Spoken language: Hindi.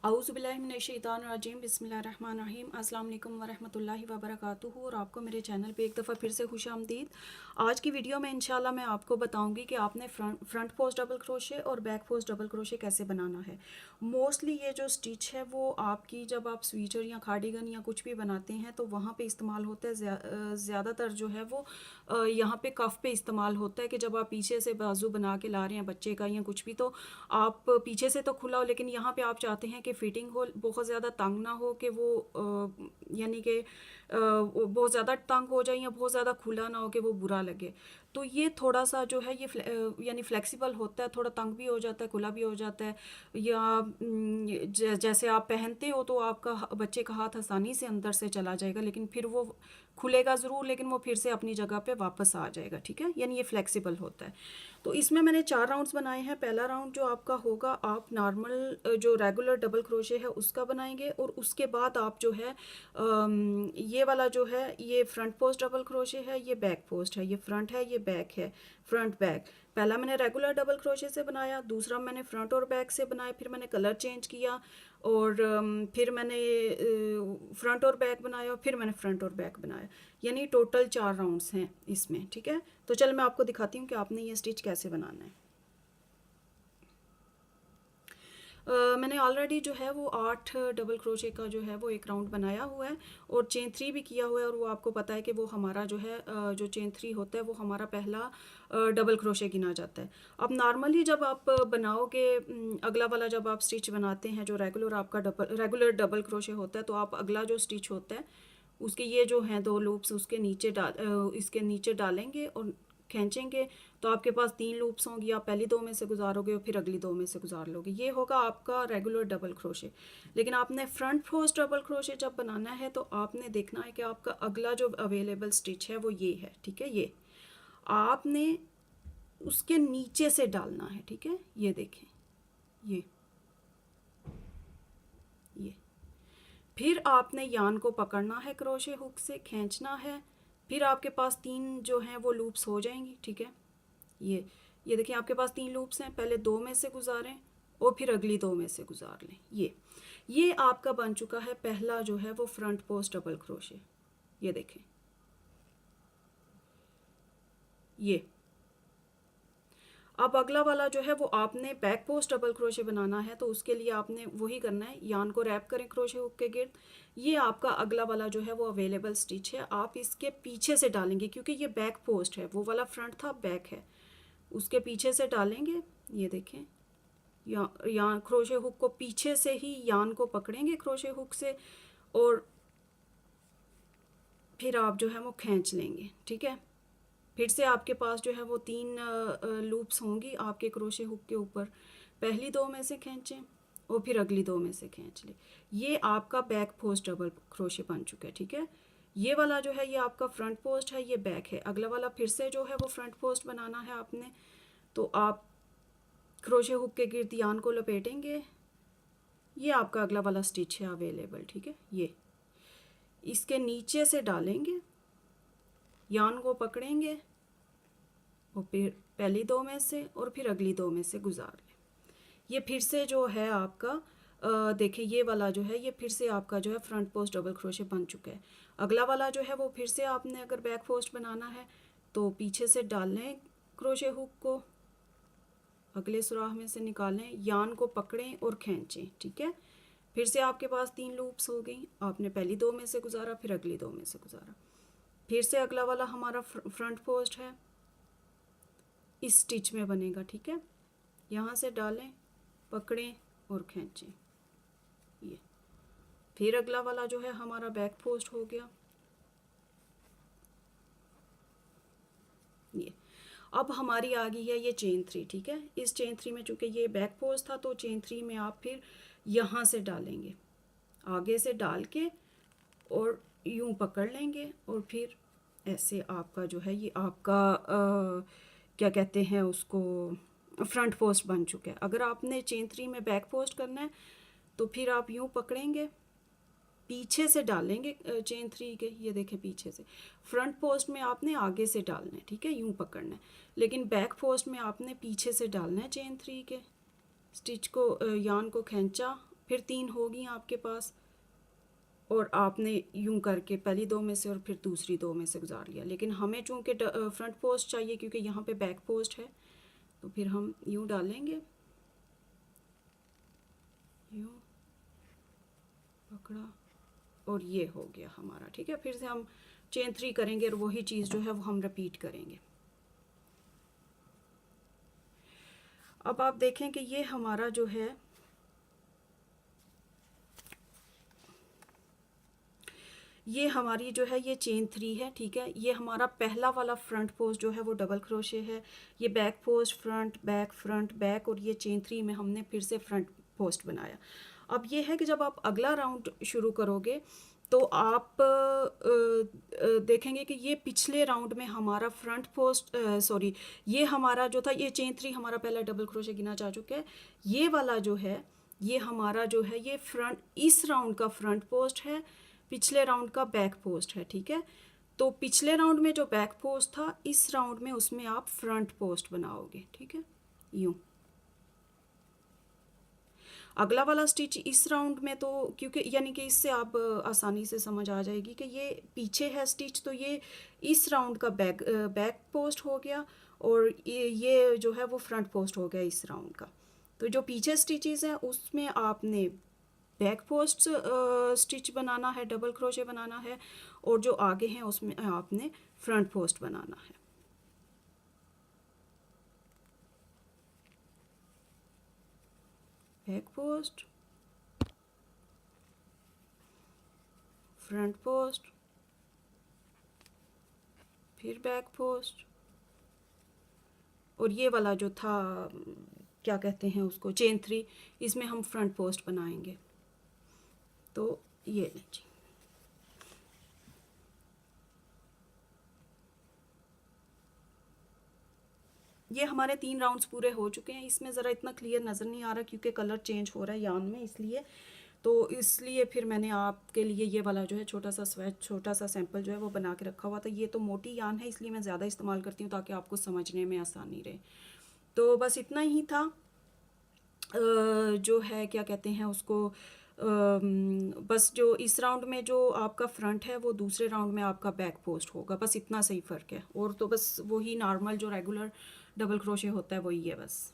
औज़ुबिल्लाहिमिनश्शैतानिर्रजीम बिस्मिल्लाहिर्रहमानिर्रहीम अस्सलाम वालेकुम वरहमतुल्लाहि वबरकातुहू। और आपको मेरे चैनल पे एक दफ़ा फिर से खुशामदीद। आज की वीडियो में इंशाल्लाह मैं आपको बताऊंगी कि आपने फ्रंट पोस्ट डबल क्रोशे और बैक पोस्ट डबल क्रोशे कैसे बनाना है। मोस्टली ये जो स्टिच है वो आपकी जब आप स्वेटर या कार्डिगन या कुछ भी बनाते हैं तो वहाँ पे इस्तेमाल होता है। ज़्यादातर जो है वो यहाँ पे कफ पे इस्तेमाल होता है कि जब आप पीछे से बाजू बना के ला रहे हैं बच्चे का या कुछ भी, तो आप पीछे से तो खुला हो लेकिन यहाँ पे आप चाहते हैं कि फिटिंग हो, बहुत ज़्यादा तंग ना हो कि वो यानी कि बहुत ज़्यादा तंग हो जाए या बहुत ज़्यादा खुला ना हो कि वो बुरा लगे। तो ये थोड़ा सा जो है ये यानी फ्लेक्सिबल होता है, थोड़ा तंग भी हो जाता है, खुला भी हो जाता है। या जैसे आप पहनते हो तो आपका बच्चे का हाथ आसानी से अंदर से चला जाएगा, लेकिन फिर वो खुलेगा ज़रूर लेकिन वो फिर से अपनी जगह पे वापस आ जाएगा। ठीक है, यानी ये फ्लेक्सिबल होता है। तो इसमें मैंने 4 राउंड्स बनाए हैं। पहला राउंड जो आपका होगा आप नॉर्मल जो रेगुलर डबल क्रोशे है उसका बनाएंगे, और उसके बाद आप जो है ये वाला जो है ये फ्रंट पोस्ट डबल क्रोशे है, ये बैक पोस्ट है, ये फ्रंट है, ये बैक है, फ्रंट बैक। पहला मैंने रेगुलर डबल क्रोशे से बनाया, दूसरा मैंने फ्रंट और बैक से बनाया, फिर मैंने कलर चेंज किया और फिर मैंने फ्रंट और बैक बनाया, फिर मैंने फ्रंट और बैक बनाया। यानी टोटल 4 राउंड्स हैं इसमें। ठीक है, तो चल मैं आपको दिखाती हूँ कि आपने ये स्टिच कैसे बनाना है। मैंने ऑलरेडी जो है वो 8 डबल क्रोशे का जो है वो एक राउंड बनाया हुआ है और चेन 3 भी किया हुआ है। और वो आपको पता है कि वो हमारा जो है जो चेन 3 होता है वो हमारा पहला डबल क्रोशे गिना जाता है। अब नॉर्मली जब आप बनाओगे अगला वाला जब आप स्टिच बनाते हैं जो रेगुलर आपका रेगुलर डबल क्रोशे होता है, तो आप अगला जो स्टिच होता है उसके ये जो हैं 2 लूप्स उसके नीचे इसके नीचे डालेंगे और खींचेंगे, तो आपके पास 3 लूप्स होंगी। आप पहली 2 में से गुजारोगे और फिर अगली 2 में से गुजार लोगे। ये होगा आपका रेगुलर डबल क्रोशे। लेकिन आपने फ्रंट पोस्ट डबल क्रोशे जब बनाना है तो आपने देखना है कि आपका अगला जो अवेलेबल स्टिच है वो ये है। ठीक है, ये आपने उसके नीचे से डालना है। ठीक है, ये देखें, ये फिर आपने यान को पकड़ना है, क्रोशे हुक से खींचना है, फिर आपके पास 3 जो हैं वो लूप्स हो जाएंगी। ठीक है, ये देखिए आपके पास 3 लूप्स हैं, पहले 2 में से गुजारें और फिर अगली 2 में से गुजार लें। ये आपका बन चुका है पहला जो है वो फ्रंट पोस्ट डबल क्रोशे। ये देखें, ये अब अगला वाला जो है वो आपने बैक पोस्ट डबल क्रोशे बनाना है, तो उसके लिए आपने वही करना है, यान को रैप करें क्रोशे हुक के गिर्द। ये आपका अगला वाला जो है वो अवेलेबल स्टिच है, आप इसके पीछे से डालेंगे क्योंकि ये बैक पोस्ट है, वो वाला फ्रंट था, बैक है, उसके पीछे से डालेंगे। ये देखें, यान क्रोशे हुक को पीछे से ही यान को पकड़ेंगे क्रोशे हुक से और फिर आप जो है वो खींच लेंगे। ठीक है, फिर से आपके पास जो है वो 3 लूप्स होंगी आपके क्रोशे हुक के ऊपर। पहली 2 में से खींचें और फिर अगली 2 में से खींच लें। ये आपका बैक पोस्ट डबल क्रोशे बन चुका है। ठीक है, ये वाला जो है ये आपका फ्रंट पोस्ट है, ये बैक है। अगला वाला फिर से जो है वो फ्रंट पोस्ट बनाना है आपने, तो आप क्रोशे हुक के गिर्द यान को लपेटेंगे। ये आपका अगला वाला स्टिच है अवेलेबल। ठीक है, ये इसके नीचे से डालेंगे, यान को पकड़ेंगे और फिर पहली 2 में से और फिर अगली 2 में से गुजार लें। ये फिर से जो है आपका देखिए ये वाला जो है ये फिर से आपका जो है फ्रंट पोस्ट डबल क्रोशे बन चुका है। अगला वाला जो है वो फिर से आपने अगर बैक पोस्ट बनाना है तो पीछे से डाल लें क्रोशे हुक को, अगले सुराख में से निकालें, यान को पकड़ें और खींचें। ठीक है, फिर से आपके पास 3 लूप्स हो गई। आपने पहली 2 में से गुजारा, फिर अगली 2 में से गुजारा, फिर से अगला वाला हमारा फ्रंट पोस्ट है, इस स्टिच में बनेगा। ठीक है, यहाँ से डालें, पकड़ें और खींचें। ये फिर अगला वाला जो है हमारा बैक पोस्ट हो गया। ये अब हमारी आ गई है ये चेन 3। ठीक है, इस चेन 3 में चूंकि ये बैक पोस्ट था तो चेन 3 में आप फिर यहाँ से डालेंगे, आगे से डाल के और यूं पकड़ लेंगे और फिर ऐसे आपका जो है ये आपका क्या कहते हैं उसको फ्रंट पोस्ट बन चुका है। अगर आपने चेन 3 में बैक पोस्ट करना है तो फिर आप यूं पकड़ेंगे, पीछे से डालेंगे चेन 3 के, ये देखें पीछे से। फ्रंट पोस्ट में आपने आगे से डालना है। ठीक है, यूं पकड़ना है, लेकिन बैक पोस्ट में आपने पीछे से डालना है चेन 3 के। स्टिच को यान को खींचा फिर 3 होगी आपके पास, और आपने यूं करके पहली 2 में से और फिर दूसरी 2 में से गुजार लिया। लेकिन हमें चूँकि फ्रंट पोस्ट चाहिए क्योंकि यहाँ पे बैक पोस्ट है, तो फिर हम यूं डालेंगे, यूं पकड़ा और ये हो गया हमारा। ठीक है, फिर से हम चेन 3 करेंगे और वही चीज़ जो है वो हम रिपीट करेंगे। अब आप देखें कि ये हमारा जो है ये हमारी जो है ये चेन 3 है। ठीक है, ये हमारा पहला वाला फ्रंट पोस्ट जो है वो डबल क्रोशे है। ये बैक पोस्ट, फ्रंट बैक, और ये चेन 3 में हमने फिर से फ्रंट पोस्ट बनाया। अब ये है कि जब आप अगला राउंड शुरू करोगे तो आप देखेंगे कि ये पिछले राउंड में हमारा फ्रंट पोस्ट सॉरी, ये हमारा जो था ये चेन 3 हमारा पहला डबल क्रोशे गिना जा चुका है। ये वाला जो है ये हमारा जो है ये फ्रंट, इस राउंड का फ्रंट पोस्ट है, पिछले राउंड का बैक पोस्ट है। ठीक है, तो पिछले राउंड में जो बैक पोस्ट था, इस राउंड में उसमें आप फ्रंट पोस्ट बनाओगे। ठीक है, यूं अगला वाला स्टिच इस राउंड में, तो क्योंकि यानी कि इससे आप आसानी से समझ आ जाएगी कि ये पीछे है स्टिच, तो ये इस राउंड का बैक पोस्ट हो गया, और ये जो है वो फ्रंट पोस्ट हो गया इस राउंड का। तो जो पीछे स्टिचेस हैं उसमें आपने बैक पोस्ट स्टिच बनाना है, डबल क्रोशे बनाना है, और जो आगे हैं उसमें आपने फ्रंट पोस्ट बनाना है। बैक पोस्ट, फ्रंट पोस्ट, फिर बैक पोस्ट, और ये वाला जो था क्या कहते हैं उसको, चेन 3, इसमें हम फ्रंट पोस्ट बनाएंगे। तो ये लीजिए, ये हमारे 3 राउंड्स पूरे हो चुके हैं। इसमें ज़रा इतना क्लियर नज़र नहीं आ रहा क्योंकि कलर चेंज हो रहा है यान में, इसलिए फिर मैंने आपके लिए ये वाला जो है छोटा सा स्वेच, छोटा सा सैंपल जो है वो बना के रखा हुआ था। ये तो मोटी यान है इसलिए मैं ज़्यादा इस्तेमाल करती हूँ ताकि आपको समझने में आसानी रहे। तो बस इतना ही था। जो है क्या कहते हैं उसको, बस जो इस राउंड में जो आपका फ्रंट है वो दूसरे राउंड में आपका बैक पोस्ट होगा, बस इतना सही फ़र्क है। और तो बस वही नॉर्मल जो रेगुलर डबल क्रोशे होता है वही है बस।